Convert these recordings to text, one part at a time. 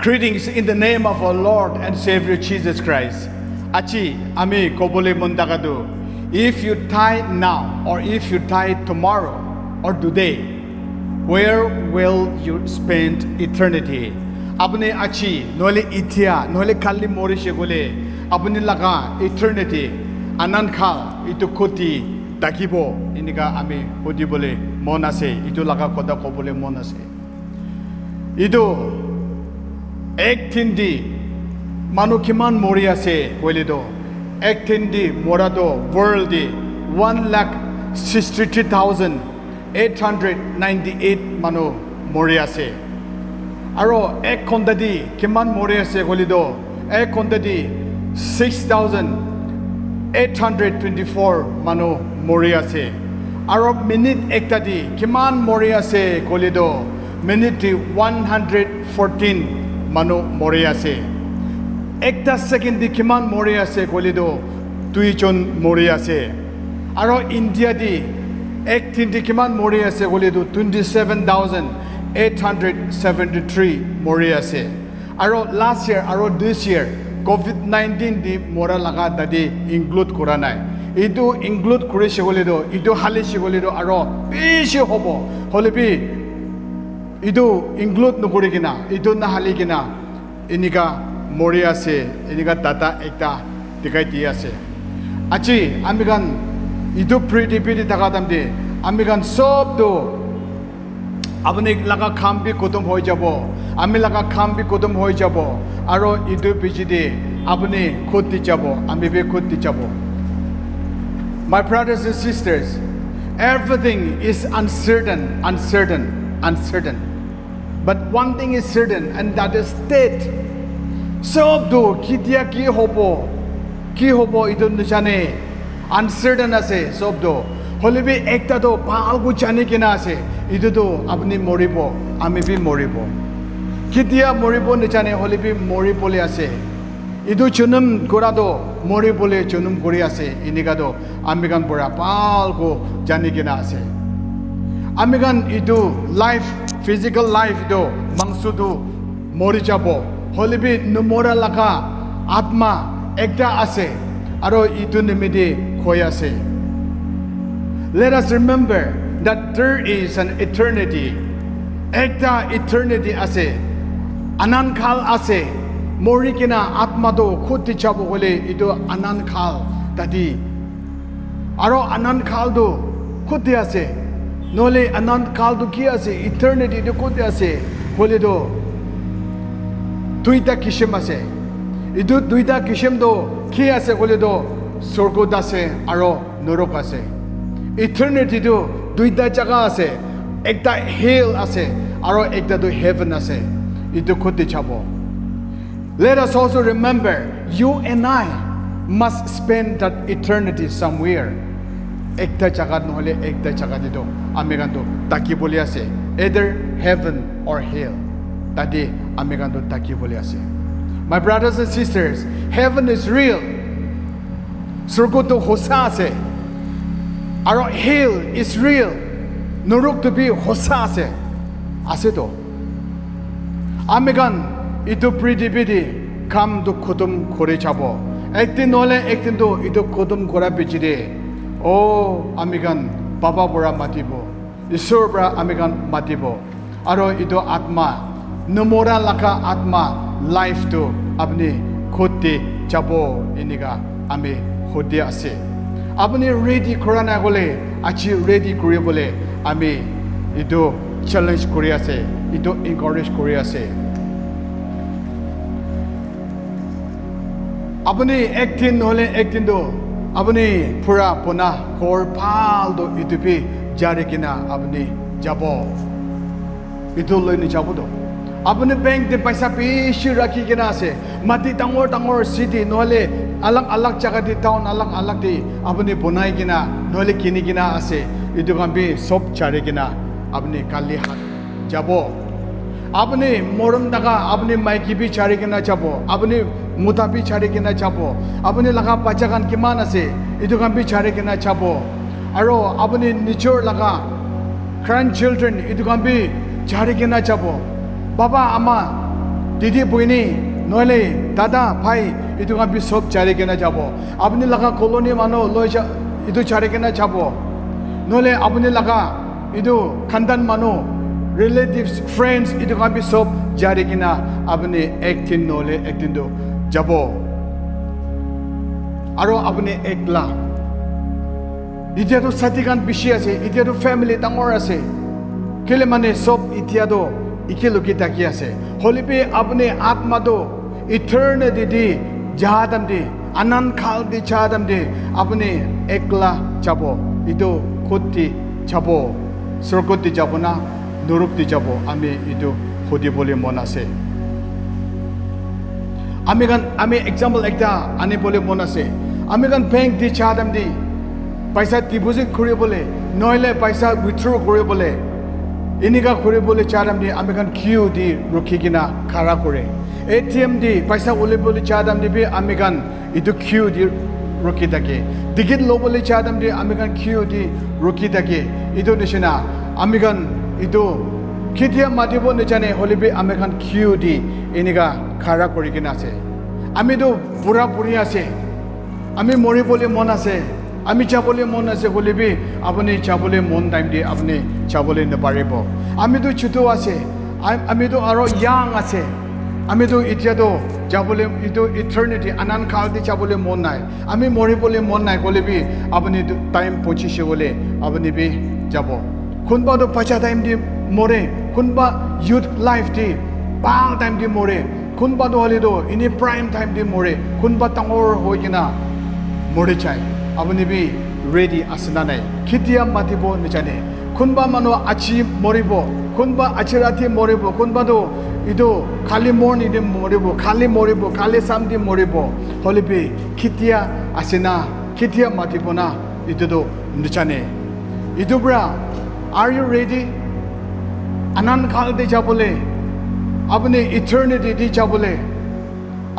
Greetings in the name of our Lord and Savior Jesus Christ. Achi, ami kobole mundagadu. If you die now, or if you die tomorrow, or today, where will you spend eternity? Apne achi, noile itia, noile kali morishe gole, apne laga eternity, anankal, itu koti, takibo, iniga ami hodi bole monase, itu laga koda kobole monase. Itu ek tindi manu kiman mori ase koile do ek tindi morado world di 1,63,898 manu mori ase aro ek kondadi kiman mori ase koile do ek kondadi 6,824 manu mori ase aro minute ekta di kiman mori ase koile do minute 114 Manu Moriase. Ekta second di kiman Moriase kolido tuichon Moriase. Aro India di ek tin di kiman Moriase kolido 27,873 Moriase. Aro last year, aro this year, COVID-19 di mora laga dadi include kuranai. Itu include kurishe kolido, itu halishi kolido aro bishi hobo. Holibi itu include nukuri kina, itu nahali kina, inika mori ase, inika data ekta dikai dia ase. Aci, amigan itu pretty takadam de, amigan sob do, abne laga kambi kutum hoi jabo, ami laga kambi kutum hoi jabo, aro itu biji de, abne kuti jabo, ami be kuti jabo. My brothers and sisters, everything is uncertain. But one thing is certain, and that is death. So do kitia ki hobo idun jane uncertain ase sob do holibi ekta do palgu jane kina ase idu do apni moribo ami bi moribo kitia moribo ne jane holibi moribole ase idu chunum gora do moribole chunum gori ase iniga do amigan pura palgu jane kina ase amigan idu life physical life do mangsudu mori jabo holibi numora laka atma ekta ase aro itu nimidi koyase. Let us remember that there is an eternity. Ekta eternity ase anankal ase mori kina atma do khuti jabo hole itu anankal tadi aro anankal do khuti ase Nole anand kal do ki ase eternity do kote ase hole do duita kishim ase idu duita kishim do ki ase hole do sorgo dase aro norok ase eternity do duita jaga ase ekta hell ase aro ekta do heaven ase idu kote chabo. Let us also remember you and I must spend that eternity somewhere. Ekta jagat nohole ekta jagat dido amegando taki boli ase either heaven or hell tadi amegando taki boli ase. My brothers and sisters, heaven is real. Surgo to hosa ase aro hell is real. Nuruk to be hosa ase to amegan itu pridibidi kam do kutum kore chabo ektin nole ektin do itu kutum kora bichide. Oh, amigan Baba Bora Matibo, Isobra amigan Matibo, Aro ido Atma, Numora Laka Atma, life to Abni Kote Chabo Iniga, Ame Hodia Se. Abni ready Korana Gole, Achi ready Kuriabole, Ame Ido challenge Korea se, Ido encourage Korea se. Abni acting Nole acting do. Abni pura puna kor pal do itupi jari kina abni jabo itu loy ni jabo do abni bank de paisa pishi rakhi kina ase mati tangor city nole alak jaga di town alak di abni bunai kina nole kini kina ase itu kambi sob jari kina abni kali hat jabo abni moram daga abni maiki bi jari kina jabo abni mutabi chari kina chapo abuni laga pachakan kimana se itu kan bi chari kina chapo aro abuni nichor laga grandchildren itu kan bi chari kina chapo baba ama দিদি বইনি নহলে দাদা ভাই ইটো আমি সব চারি কেনা যাব আপনি লাগা কলোনি মানুহ লৈ ইটো চারি কেনা যাব নহলে আপনি লাগা ইটো খানদান মানুহ রিলেটিভস ফ্রেন্ডস ইটো আমি সব জারি কিনা আপনি একদিন নহলে একদিন তো যাব আৰু আপনি একলা এতিয়াতো সাথীগান বেছি আছে এতিয়াতো ফ্যামিলি ডাঙৰ আছে কেলে মানে সব এতিয়াতো একেলগে থাকি আছে হলিপি আপনি আত্মাটো ইটারনিটি দি যাহাদাম দি আনন্দ কাল দি যাহাদাম দি আপনি একলা যাব ইটো কোটি যাব স্বর্গতি যাব না নরকতি যাব আমি ইটো সুধিবলৈ মন আছে আমি এক্সাম্পল একটা আনিবলৈ মন আছে আমি গান বেংক দি যাহাদাম দি পইচা ডিপোজিট কৰিবলৈ নহলে পইচা উইথড্ৰ কৰিবলৈ এনেকা কৰিবলৈ যাহাদাম দি আমি গান কিউ দি ৰখি কিনা খাৰা কৰে ATM di paisa ule boli chadam di bi amigan itu queue di roki take digit lo boli chadam di amigan queue di roki take itu nishina amigan itu kitia matibo ne jane holibi amigan queue di eniga khara kori kina ase ami do pura puri ase ami mori boli mon ase ami chabole mon ase holibi apni chabole mon time di apni chabole ne paribo ami do chuto ase ami do aro young ase আমি তো এতিয়াতো যাবলৈ ইটো eternity আনন্দ কাল দি যাবলৈ মন নাই আমি মৰিবলৈ মন নাই কলেবি আপুনি টাইম পৌঁছিছে বলে আপুনি বি যাব কোনবা তো পাঁচা টাইম দি মৰে কোনবা ইউথ লাইফ দি বাং টাইম দি মৰে কোনবা তো হলে তো ইনি প্ৰাইম টাইম দি মৰে কোনবা ডাঙৰ হৈ কিনা মৰি যায় আপুনি বি ৰেডি আছে না নাই কেতিয়া মাতিব নাজানে কোনবা মানুহ আজি মৰিব কোনবা আজি ৰাতি মৰিব কোনবা তো ইটো খালি মৰ্নিং দি মৰিব খালি চাম দি মৰিব হলিবি কেতিয়া আছে না কেতিয়া মাতিব না ইটোতো নাজানে ইটো ব্ৰা আৰ ইউ ৰেডি আনন্দ কাল দি যাবলৈ আপুনি ইটাৰনিটি দি যাবলৈ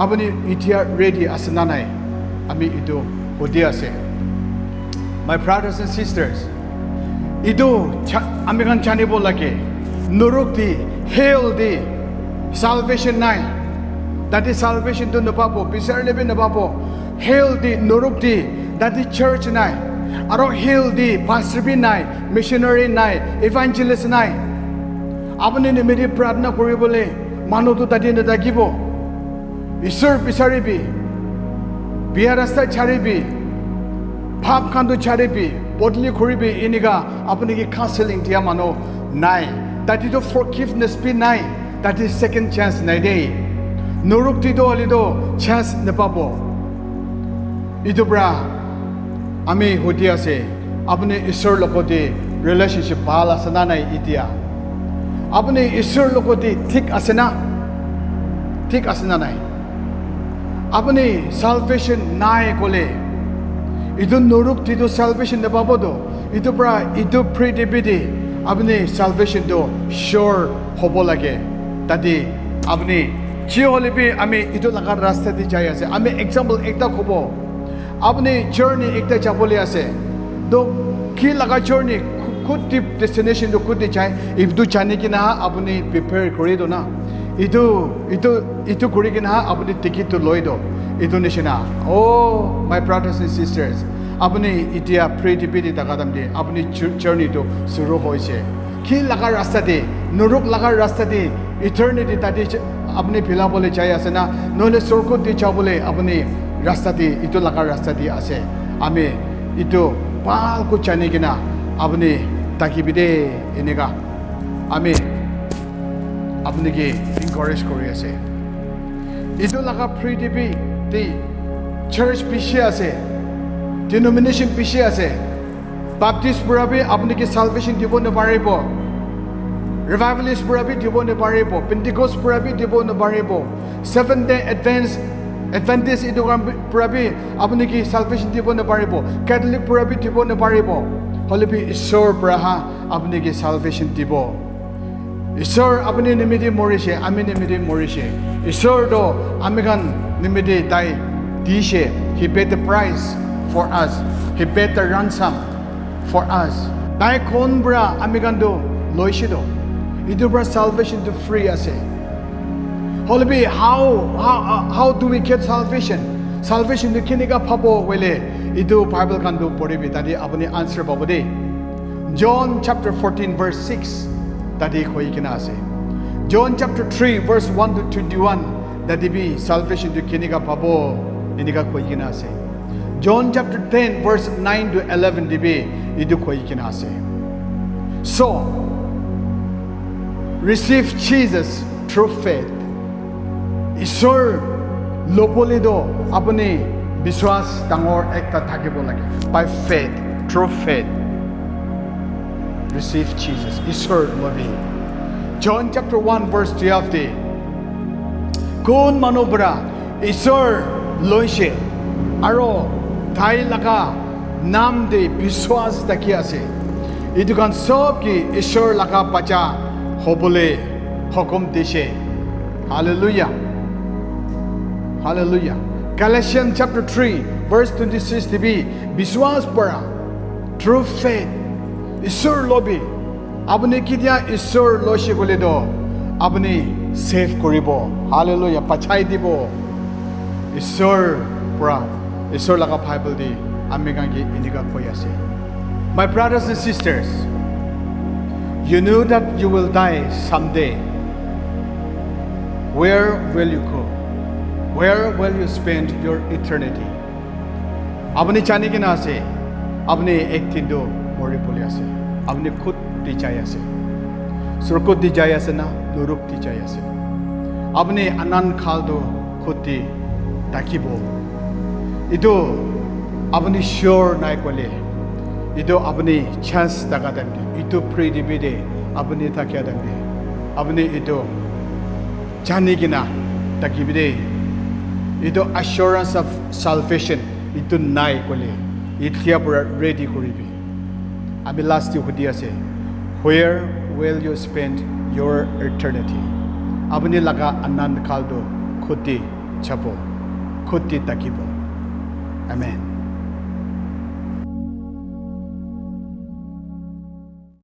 আপুনি এতিয়া ৰেডি আছে না নাই আমি ইটো সুধি আছে মাই ব্ৰাদাৰ্ছ এণ্ড চিষ্টাৰ্ছ ইটো আমি কান জানিব লাগে নৰক দি হেল দি salvation nai that is salvation to napapo bisarle be napapo hell di noruk di that is church nai aro hell di pastor bi nai missionary nai evangelist nai apni ne meri pradna koribole manu to tadi na dagibo ishor bisaribi biya rasta charibi bhab khandu charibi bodli koribi iniga apni ki counseling dia mano nai that is the forgiveness be nai that is second chance nai day noruk ti do ali do chance na pabo itu bra ami hoti ase apne ishor lokote relationship bala sana nai itia apne ishor lokote thik asena nai apne salvation nai kole itu noruk ti do salvation na pabo do itu bra itu pretty apne salvation do sure hobo lage tadi আপনি যে হলিবি আমি ইটো লাগার রাস্তা দি যাই আছে আমি example একটা কব আপনি জার্নি একটা যাবলে আছে তো কি লাগা জার্নি খুদ ডেস্টিনেশন তো খুদ যাই ইটো জানি কিনা আপনি প্রিপেয়ার করে দো না ইটো করে কিনা আপনি টিকিট তো লই দো ইটো নিচিনা ও মাই ব্রাদার্স এন্ড সিস্টার্স আপনি ইতিয়া প্রিটিপিটি টাকাদাম দি আপনি জার্নি তো শুরু হয়েছে কি লাগার রাস্তা দি নরক লাগার রাস্তা দি ইটারনিটি তাতে আপনি ফিলাবলৈ চাই আছে না নহলে স্বর্গত দি যাবলৈ আপনি রাস্তা দি ইটো লাগার রাস্তা দি আছে আমি ইটো ভালকৈ জানি কিনা আপনি তাকিবি দে এনেকা আমি আপনাকে এনকারেজ কৰি আছে ইটো লাগা পৃথিৱী দি চাৰ্চ পিছে আছে ডিনোমিনেশ্যন পিছে আছে বাপটিষ্ট পুৰাবি আপনাকে সালভেশন দিব নোৱাৰিব Revivalist purabi dibo ne paribo Pentecost purabi dibo ne paribo Seventh Day Adventist idogram purabi apni ki salvation dibo ne paribo Catholic purabi dibo ne paribo holibi ishor praha apni ki salvation dibo ishor apni nimidi morishe ami nimidi morishe ishor do amigan nimidi dai dishe he paid the price for us he paid the ransom for us dai kon bra amigan do loishe do Itu bra salvation to free ase Holibi, how do we get salvation? Salvation du kiniga papo wele idu Bible kan du poribi tadi apni answer babode. John chapter 14 verse 6 tadi koi kina ase. John chapter 3 verse 1 to 21 tadi bi salvation du kiniga papo iniga koi kina ase. John chapter 10 verse 9 to 11 dibi idu koi kina ase. So receive Jesus through faith. Isor lopolido apni biswas dangor ekta thakibo lage. By faith, through faith, receive Jesus. Isor lobi. John chapter 1 verse 12 di. Kun manobra isor loishe aro thai laka nam de biswas taki ase. Itu kan sob ki isor laka pacha hobole hukum dishe. Hallelujah. Hallelujah. Galatians chapter 3 verse 26 to be biswas para through faith isur lobi abni kidia isur loshi bole do abni save koribo. Hallelujah. Pachai dibo isur para isur laga Bible di amigangi iniga koyase. My brothers and sisters, you know that you will die someday. Where will you go? Where will you spend your eternity? Abni chani kina ase, abni ek tindo mori poli ase, abni khud di jai ase, surkut di jai ase na, nuruk di jai ase, abni anan khaldo khud di takibo. Ito abni sure na kwale, ito abni chance tagadandi, ito pray di bide, abni takyadandi, abni ito chani kina takibide. Ito assurance of salvation. Ito nai kole. Itia pura ready kuribi. Abi last yu hudia se. Where will you spend your eternity? Abni laga anand kaldo kuti chapo. Kuti takibo. Amen.